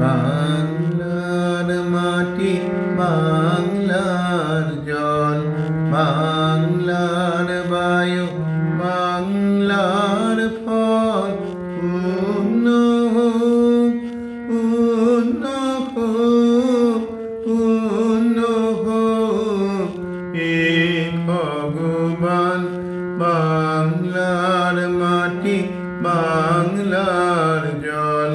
বাংলার মাটি, বাংলার জল, বাংলার বায়ু, বাংলার ফল, পূর্ণ হোক, পূর্ণ হোক, পূর্ণ হোক হে ভগবান। বাংলার মাটি, বাংলার জল,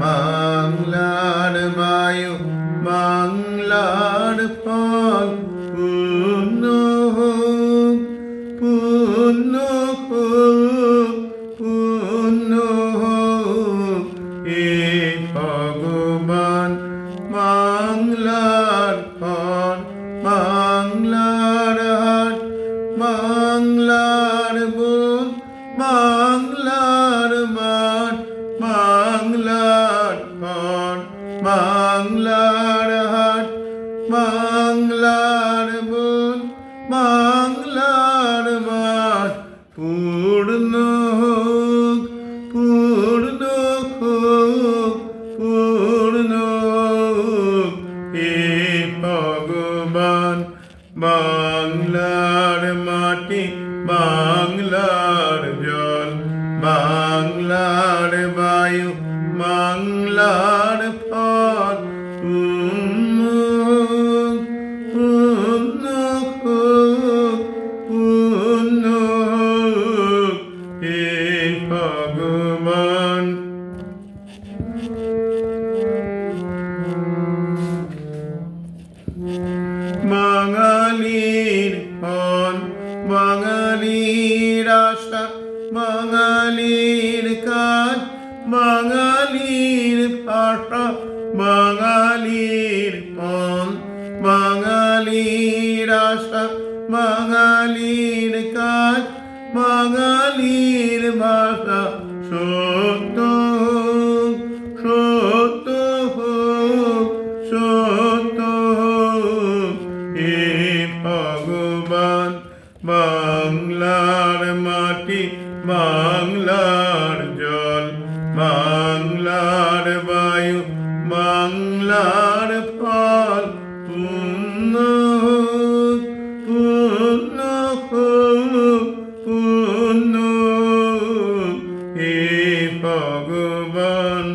বাংলার বায়ু, বাংলার ফল, পূর্ণ হোক, পূর্ণ হোক, পূর্ণ হোক হে ভগবান। বাংলার ফল, বাংলার হাট, বাংলার বন, বাংলার মাঠ, বাংলার ফল, বাংলার হাট, বাংলার বন, বাংলার মাঠ, পূর্ণ হোক, পূর্ণ হোক, পূর্ণ হোক হে ভগবান। বাংলার মাটি, বাংলার জল, বাংলার বায়ু, বাংলার ফল, পূর্ণ হোক, পূর্ণ হোক, পূর্ণ হোক হে ভগবান। বাঙালির ফল, বাঙালির আশা, বাঙালির কাজ, বাঙালির ভাষা, বাঙালির ফল, বাঙালির আশা, বাঙালির কাজ, বাঙালির ভাষা, সত্য হোক, সত্য হোক, সত্য হোক হে ভগবান। বাংলার মাটি, বাংলার জল, বাংলার বায়ু, বাংলার ফল, পূর্ণ হোক, পূর্ণ হোক, পূর্ণ হোক হে ভগবান।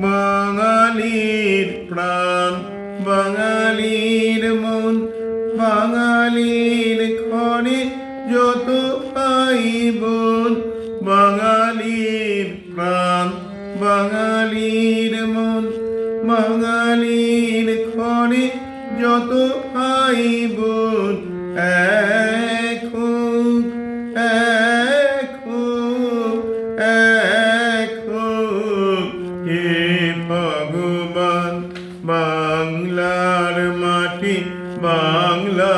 বাঙালির প্রাণ, বাঙালির মন, বাঙালির ঘরে যত ভাই বোন, বাঙালির প্রাণ, বাঙালির মন, বাঙালির ঘরে যত ভাই বোন, এক হোক, এক হোক, এক হোক হে ভগবান। বাংলার মাটি, বাংলা